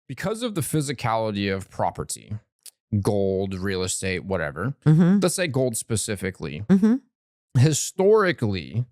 because of the physicality of property, gold, real estate, whatever, Mm-hmm. let's say gold specifically, Mm-hmm. historically,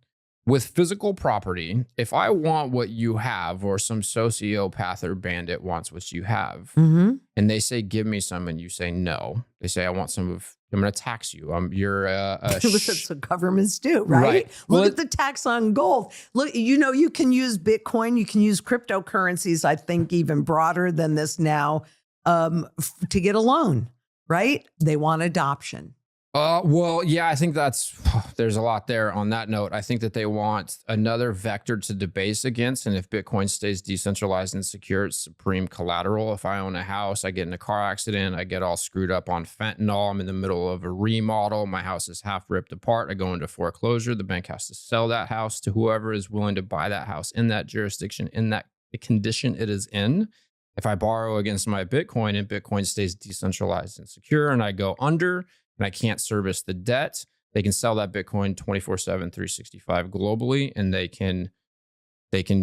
with physical property, if I want what you have, or some sociopath or bandit wants what you have, Mm-hmm. and they say, give me some, and you say no, they say, I want some of, I'm going to tax you. You're That's what governments do, right? Right. Look Well, at the tax on gold. Look, you can use Bitcoin, you can use cryptocurrencies, I think even broader than this now, to get a loan, right? They want adoption. Well, yeah, I think there's a lot there on that note. I think that they want another vector to debase against. And if Bitcoin stays decentralized and secure, it's supreme collateral. If I own a house, I get in a car accident, I get all screwed up on fentanyl, I'm in the middle of a remodel, my house is half ripped apart, I go into foreclosure, the bank has to sell that house to whoever is willing to buy that house in that jurisdiction, in that condition it is in. If I borrow against my Bitcoin and Bitcoin stays decentralized and secure and I go under, and I can't service the debt, they can sell that Bitcoin 24/7, 365 globally, and they can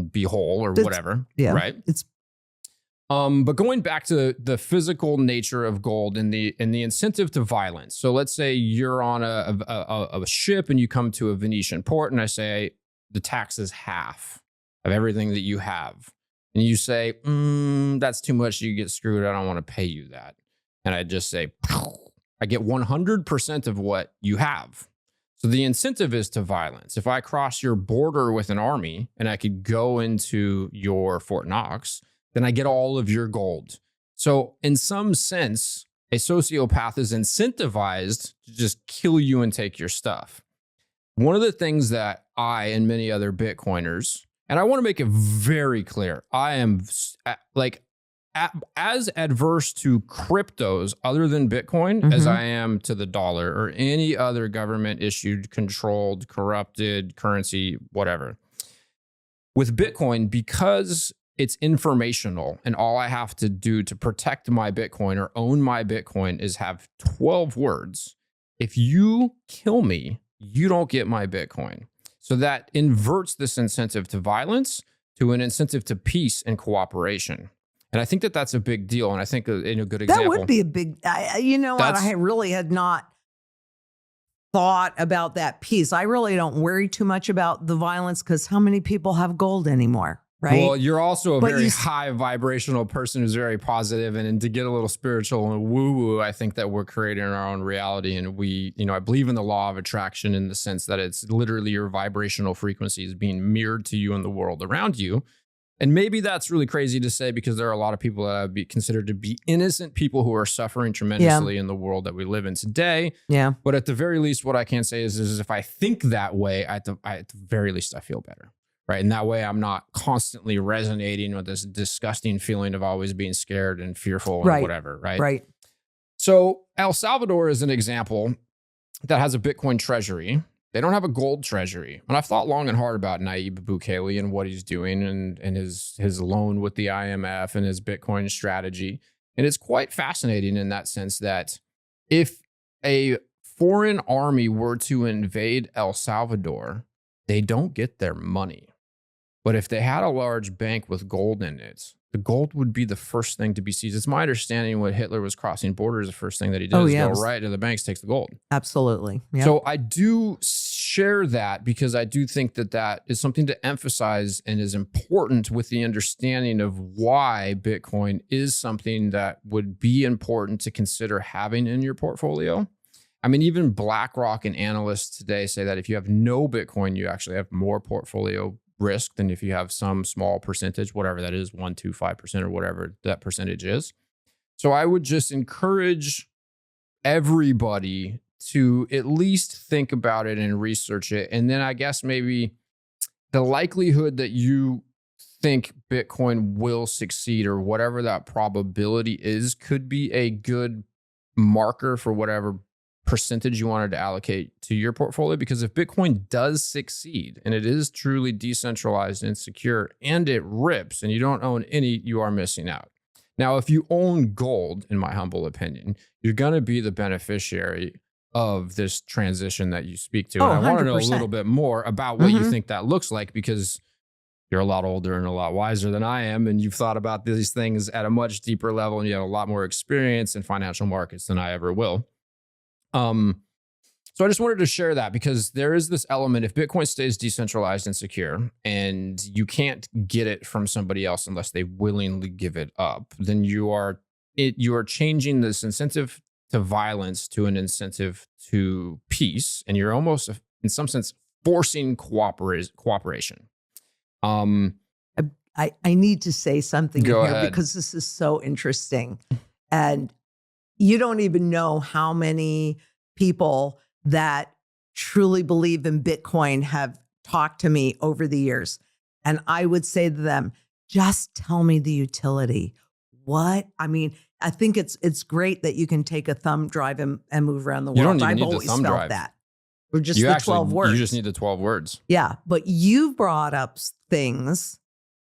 be whole or whatever. Yeah, right. But going back to the physical nature of gold and the incentive to violence. So let's say you're on a ship and you come to a Venetian port, and I say the tax is half of everything that you have, and you say, that's too much, you get screwed, I don't want to pay you that, and I just say, I get 100% of what you have. So the incentive is to violence. If I cross your border with an army and I could go into your Fort Knox, then I get all of your gold. So in some sense, a sociopath is incentivized to just kill you and take your stuff. One of the things that I and many other Bitcoiners, and I want to make it very clear, I am as adverse to cryptos other than Bitcoin as I am to the dollar or any other government issued, controlled, corrupted currency, whatever. With Bitcoin, because it's informational and all I have to do to protect my Bitcoin or own my Bitcoin is have 12 words. If you kill me, you don't get my Bitcoin. So that inverts this incentive to violence to an incentive to peace and cooperation. And I think that that's a big deal. And I think in a good example. That would be a big, what? I really had not thought about that piece. I really don't worry too much about the violence because how many people have gold anymore, right? Well, you're also a very high vibrational person who's very positive, and to get a little spiritual and woo-woo, I think that we're creating our own reality. And we, I believe in the law of attraction in the sense that it's literally your vibrational frequency is being mirrored to you in the world around you. And maybe that's really crazy to say because there are a lot of people that would be considered to be innocent people who are suffering tremendously in the world that we live in today. Yeah. But at the very least, what I can say is if I think that way, at the very least, I feel better. Right. And that way I'm not constantly resonating with this disgusting feeling of always being scared and fearful and whatever. Right. Right. So El Salvador is an example that has a Bitcoin treasury. They don't have a gold treasury. And I've thought long and hard about Nayib Bukele and what he's doing and his loan with the IMF and his Bitcoin strategy. And it's quite fascinating in that sense that if a foreign army were to invade El Salvador, they don't get their money. But if they had a large bank with gold in it, the gold would be the first thing to be seized. It's my understanding when Hitler was crossing borders, the first thing that he did is go right to the banks, takes the gold. Absolutely. Yep. So I do share that because I do think that that is something to emphasize and is important with the understanding of why Bitcoin is something that would be important to consider having in your portfolio. I mean, even BlackRock and analysts today say that if you have no Bitcoin, you actually have more portfolio risk than if you have some small percentage, whatever that is, 1%, 2%, 5%, or whatever that percentage is. So I would just encourage everybody to at least think about it and research it. And then I guess maybe the likelihood that you think Bitcoin will succeed or whatever that probability is could be a good marker for whatever percentage you wanted to allocate to your portfolio. Because if Bitcoin does succeed and it is truly decentralized and secure and it rips and you don't own any, you are missing out. Now, if you own gold, in my humble opinion, you're going to be the beneficiary of this transition that you speak to. And I want to know a little bit more about what you think that looks like, because you're a lot older and a lot wiser than I am, and you've thought about these things at a much deeper level, and you have a lot more experience in financial markets than I ever will. So I just wanted to share that because there is this element, if Bitcoin stays decentralized and secure and you can't get it from somebody else unless they willingly give it up, then you are changing this incentive to violence to an incentive to peace. And you're almost, in some sense, forcing cooperation. I need to say something Go here ahead. because this is so interesting. And you don't even know how many people that truly believe in Bitcoin have talked to me over the years. And I would say to them, just tell me the utility. What? I mean, I think it's great that you can take a thumb drive and move around the world. You don't even I've need the always thumb felt drive. that. Or just the 12 words. You just need the 12 words. Yeah. But you brought up things.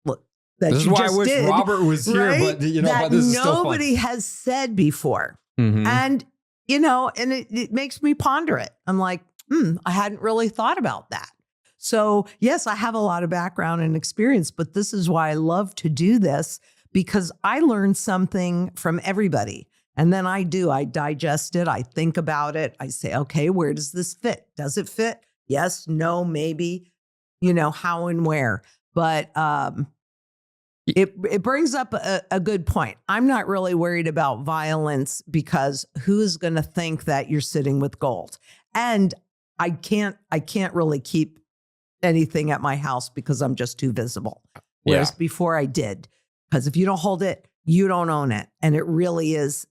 Look, that this is you why just I wish did, Robert was here, right? but that but this is still fun. Nobody has said before. Mm-hmm. And, and it makes me ponder it. I'm like, I hadn't really thought about that. So yes, I have a lot of background and experience, but this is why I love to do this, because I learn something from everybody. And then I digest it. I think about it. I say, okay, where does this fit? Does it fit? Yes, no, maybe, how and where. But it brings up a good point. I'm not really worried about violence because who's going to think that you're sitting with gold? And I can't really keep anything at my house because I'm just too visible. Whereas before I did, because if you don't hold it, you don't own it. And it really is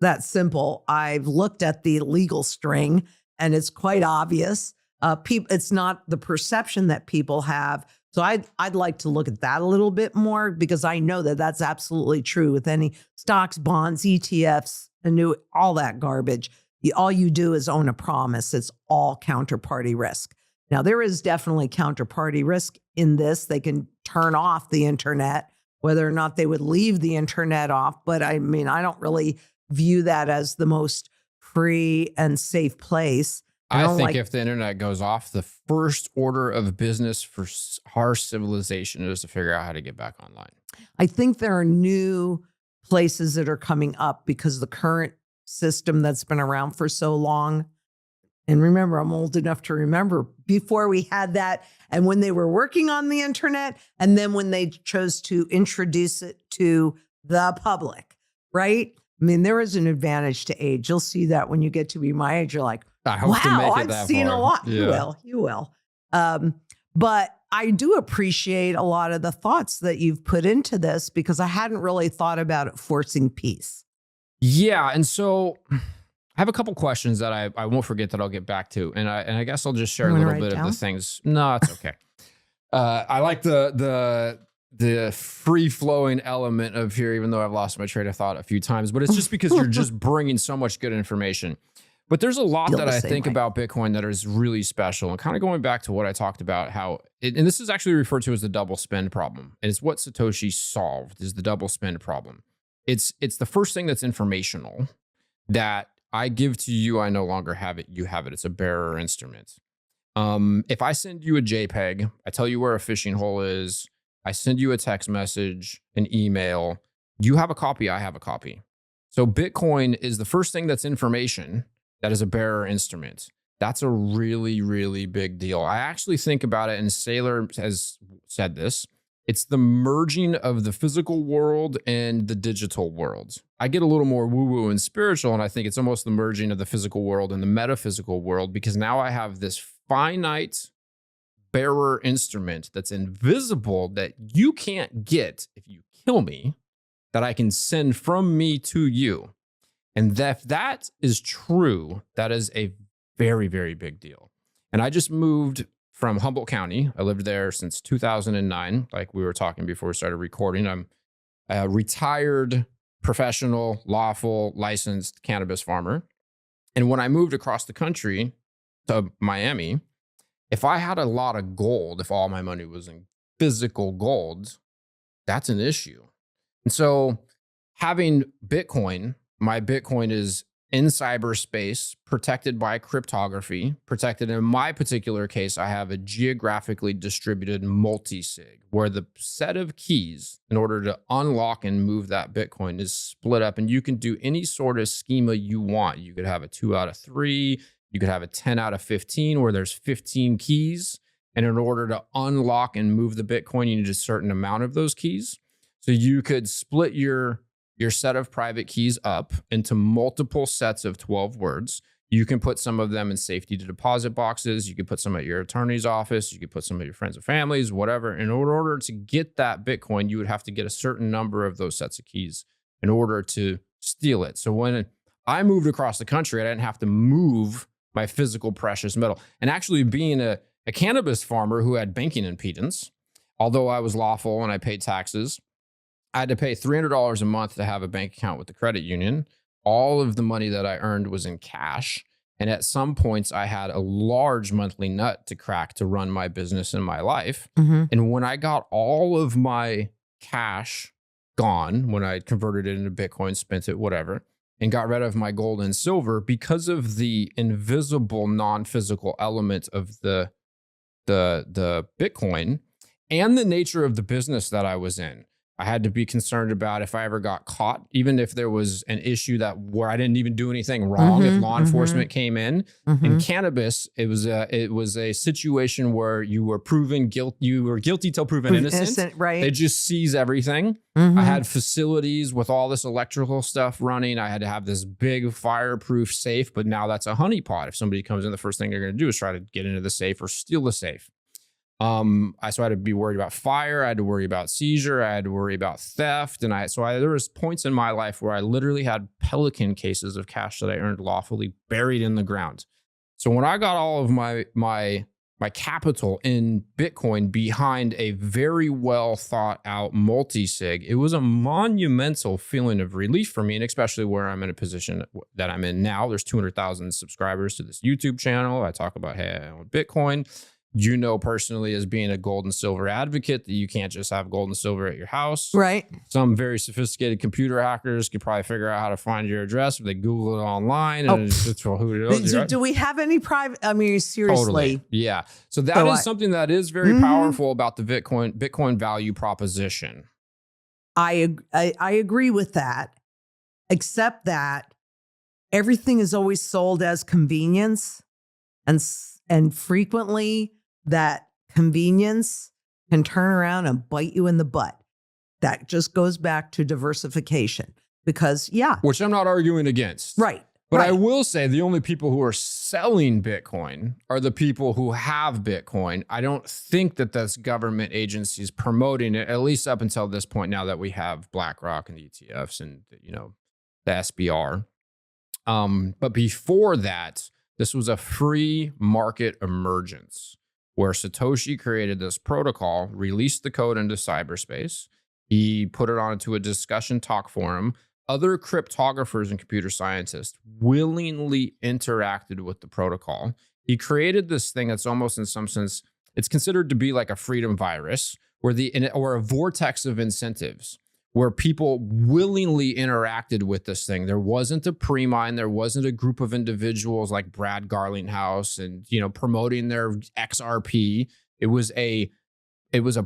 that simple. I've looked at the legal string and it's quite obvious. It's not the perception that people have. So I'd like to look at that a little bit more because I know that that's absolutely true with any stocks, bonds, ETFs, all that garbage. All you do is own a promise. It's all counterparty risk. Now, there is definitely counterparty risk in this. They can turn off the internet, whether or not they would leave the internet off. But I mean, I don't really view that as the most free and safe place. I think if the internet goes off, the first order of business for our civilization is to figure out how to get back online. I think there are new places that are coming up because the current system that's been around for so long. And remember, I'm old enough to remember before we had that and when they were working on the internet and then when they chose to introduce it to the public, right? I mean, there is an advantage to age. You'll see that when you get to be my age, you're like, wow, I've seen a lot. Yeah. You will. But I do appreciate a lot of the thoughts that you've put into this because I hadn't really thought about it forcing peace. Yeah. And so I have a couple questions that I won't forget that I'll get back to. And I guess I'll just share a little bit of the things. No, it's okay. I like the free-flowing element of here, even though I've lost my train of thought a few times, but it's just because you're just bringing so much good information. But there's a lot that I think about Bitcoin that is really special. And kind of going back to what I talked about, and this is actually referred to as the double spend problem. And it's what Satoshi solved is the double spend problem. It's the first thing that's informational that I give to you. I no longer have it. You have it. It's a bearer instrument. If I send you a JPEG, I tell you where a fishing hole is, I send you a text message, an email, you have a copy, I have a copy. So Bitcoin is the first thing that's information that is a bearer instrument. That's a really, really big deal. I actually think about it, and Saylor has said this, it's the merging of the physical world and the digital world. I get a little more woo-woo and spiritual, and I think it's almost the merging of the physical world and the metaphysical world, because now I have this finite bearer instrument that's invisible that you can't get if you kill me, that I can send from me to you. And if that is true, that is a very, very big deal. And I just moved from Humboldt County. I lived there since 2009, like we were talking before we started recording. I'm a retired, professional, lawful, licensed cannabis farmer. And when I moved across the country to Miami, if I had a lot of gold, if all my money was in physical gold, that's an issue. And so having Bitcoin, my Bitcoin is in cyberspace, protected by cryptography, protected. In my particular case, I have a geographically distributed multi-sig where the set of keys in order to unlock and move that Bitcoin is split up, and you can do any sort of schema you want. You could have a 2 out of 3, you could have a 10 out of 15 where there's 15 keys. And in order to unlock and move the Bitcoin, you need a certain amount of those keys. So you could split your set of private keys up into multiple sets of 12 words. You can put some of them in safety to deposit boxes. You could put some at your attorney's office. You could put some at your friends and families, whatever. In order to get that Bitcoin, you would have to get a certain number of those sets of keys in order to steal it. So when I moved across the country, I didn't have to move my physical precious metal. And actually being a cannabis farmer who had banking impedance, although I was lawful and I paid taxes, I had to pay $300 a month to have a bank account with the credit union. All of the money that I earned was in cash. And at some points, I had a large monthly nut to crack to run my business and my life. Mm-hmm. And when I got all of my cash gone, when I converted it into Bitcoin, spent it, whatever, and got rid of my gold and silver, because of the invisible, non-physical element of the Bitcoin and the nature of the business that I was in, I had to be concerned about if I ever got caught, even if there was an issue where I didn't even do anything wrong. If law enforcement came in cannabis, it was a situation where you were proven guilty. You were guilty till proven innocent. Right? They just seize everything. I had facilities with all this electrical stuff running. I had to have this big fireproof safe, but now that's a honeypot. If somebody comes in, the first thing they're going to do is try to get into the safe or steal the safe. So I had to be worried about fire. I had to worry about seizure. I had to worry about theft. And there was points in my life where I literally had pelican cases of cash that I earned lawfully buried in the ground. So when I got all of my capital in Bitcoin behind a very well thought out multi-sig, it was a monumental feeling of relief for me. And especially where I'm in a position that I'm in now, there's 200,000 subscribers to this YouTube channel. I talk about, hey, I own Bitcoin. You know, personally, as being a gold and silver advocate, that you can't just have gold and silver at your house. Right. Some very sophisticated computer hackers could probably figure out how to find your address if they Google it online. And it's who it is. Do we have any private? I mean, seriously. Totally. Yeah. So that is something that is very powerful about the Bitcoin value proposition. I agree with that, except that everything is always sold as convenience, and frequently that convenience can turn around and bite you in the butt. That just goes back to diversification because, which I'm not arguing against. Right. But I will say the only people who are selling Bitcoin are the people who have Bitcoin. I don't think that that's government agencies promoting it, at least up until this point, now that we have BlackRock and the ETFs and, the SBR. But before that, this was a free market emergence where Satoshi created this protocol, released the code into cyberspace. He put it onto a discussion talk forum. Other cryptographers and computer scientists willingly interacted with the protocol. He created this thing that's almost, in some sense, it's considered to be like a freedom virus, or a vortex of incentives, where people willingly interacted with this thing. There wasn't a pre-mine. There wasn't a group of individuals like Brad Garlinghouse and, promoting their XRP. It was a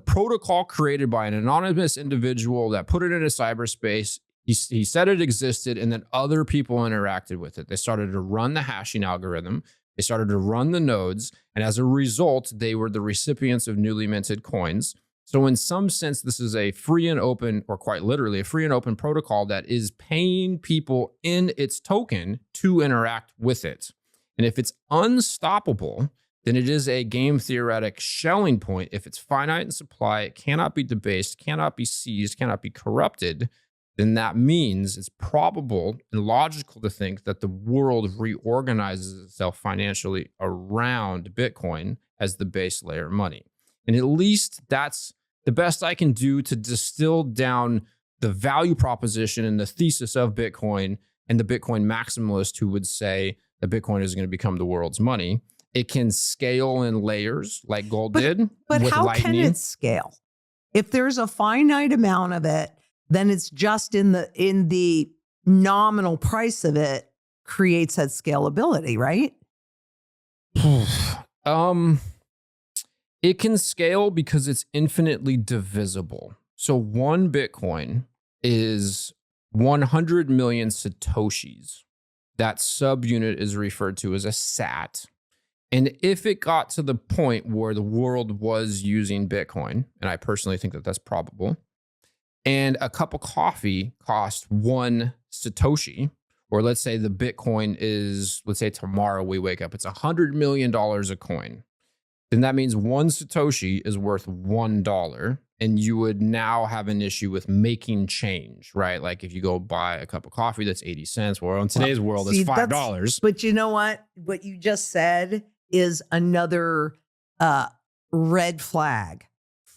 protocol created by an anonymous individual that put it into cyberspace. He said it existed, and then other people interacted with it. They started to run the hashing algorithm. They started to run the nodes. And as a result, they were the recipients of newly minted coins. So in some sense, this is a free and open, or quite literally a free and open protocol that is paying people in its token to interact with it. And if it's unstoppable, then it is a game theoretic Schelling point. If it's finite in supply, it cannot be debased, cannot be seized, cannot be corrupted, then that means it's probable and logical to think that the world reorganizes itself financially around Bitcoin as the base layer money. And at least that's the best I can do to distill down the value proposition and the thesis of Bitcoin and the Bitcoin maximalist who would say that Bitcoin is going to become the world's money. It can scale in layers like gold did. But with how lightning. can it scale? If there's a finite amount of it, then it's just in the nominal price of it. creates that scalability, right? It can scale because it's infinitely divisible. So one Bitcoin is 100 million Satoshis. That subunit is referred to as a sat. And if it got to the point where the world was using Bitcoin, and I personally think that that's probable, and a cup of coffee cost 1 Satoshi, or let's say the Bitcoin is, let's say tomorrow we wake up, it's $100 million a coin. Then that means 1 Satoshi is worth $1. And you would now have an issue with making change, right? Like if you go buy a cup of coffee that's 80 cents, well, in today's world, it's $5. But you know what? What you just said is another red flag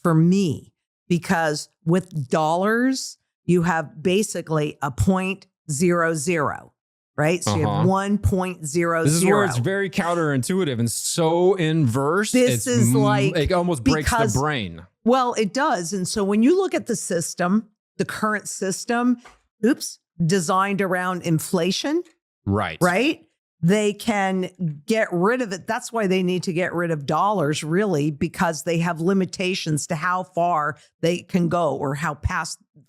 for me, because with dollars, you have basically a 0.00, right? So you have 1.00. This is where it's very counterintuitive and so inverse. This is like, it almost breaks the brain. Well, it does. And so when you look at the system, the current system, designed around inflation, right? They can get rid of it. That's why they need to get rid of dollars, really, because they have limitations to how far they can go or how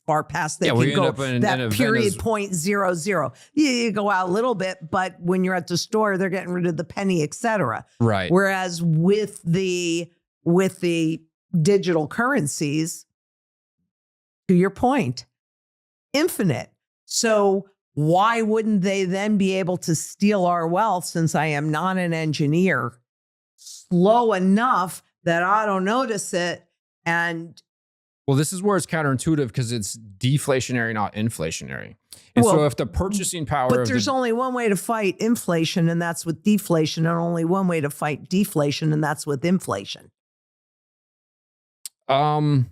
far past they can go. That period 0.00. You go out a little bit, but when you're at the store, they're getting rid of the penny, et cetera. Right. Whereas with the digital currencies, to your point, infinite. So why wouldn't they then be able to steal our wealth, since I am not an engineer, slow enough that I don't notice it? And well, this is where it's counterintuitive because it's deflationary, not inflationary. And so if the purchasing power but there's only one way to fight inflation, and that's with deflation, and only one way to fight deflation, and that's with inflation. I'm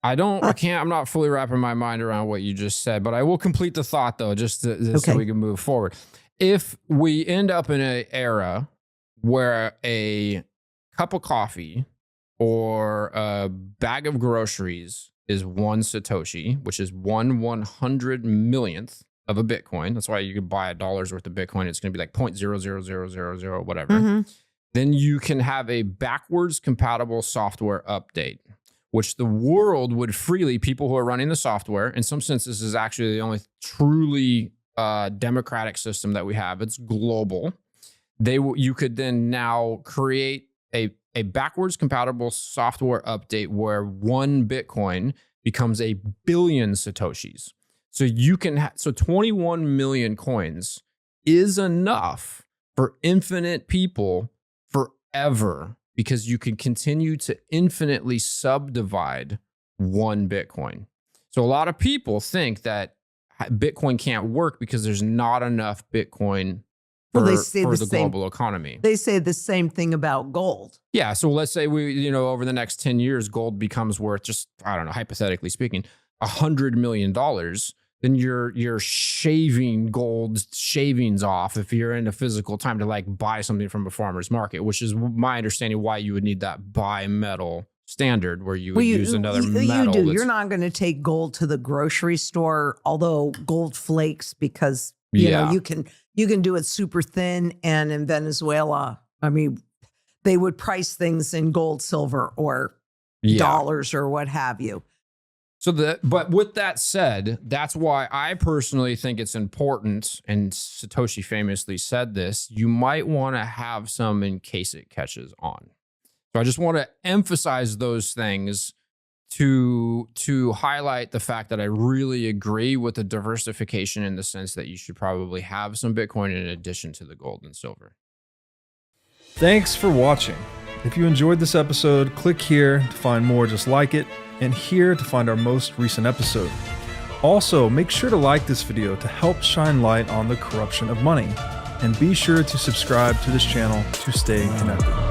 not fully wrapping my mind around what you just said, but I will complete the thought though, just so we can move forward. If we end up in an era where a cup of coffee or a bag of groceries is 1 Satoshi, which is 1/100 millionth of a Bitcoin. That's why you could buy $1 worth of Bitcoin. It's going to be like 0.00000 whatever. Then you can have a backwards compatible software update, which the world would freely, people who are running the software, in some sense, this is actually the only truly democratic system that we have. It's global. You could then now create a backwards compatible software update where 1 Bitcoin becomes a billion Satoshis. So you can so 21 million coins is enough for infinite people forever, because you can continue to infinitely subdivide 1 Bitcoin. So a lot of people think that Bitcoin can't work because there's not enough Bitcoin for the global economy. They say the same thing about gold. Yeah. So let's say over the next 10 years, gold becomes worth, just, I don't know, hypothetically speaking, $100 million. Then you're shaving gold shavings off if you're in a physical time to like buy something from a farmer's market, which is my understanding why you would need that bimetal standard where you would use another metal. You do. You're not going to take gold to the grocery store, although gold flakes, because you know you can do it super thin. And in Venezuela, I mean, they would price things in gold, silver, or dollars or what have you. But with that said, that's why I personally think it's important, and Satoshi famously said this, you might want to have some in case it catches on. So I just want to emphasize those things to highlight the fact that I really agree with the diversification in the sense that you should probably have some Bitcoin in addition to the gold and silver. Thanks for watching. If you enjoyed this episode, click here to find more just like it, and here to find our most recent episode. Also, make sure to like this video to help shine light on the corruption of money, and be sure to subscribe to this channel to stay connected.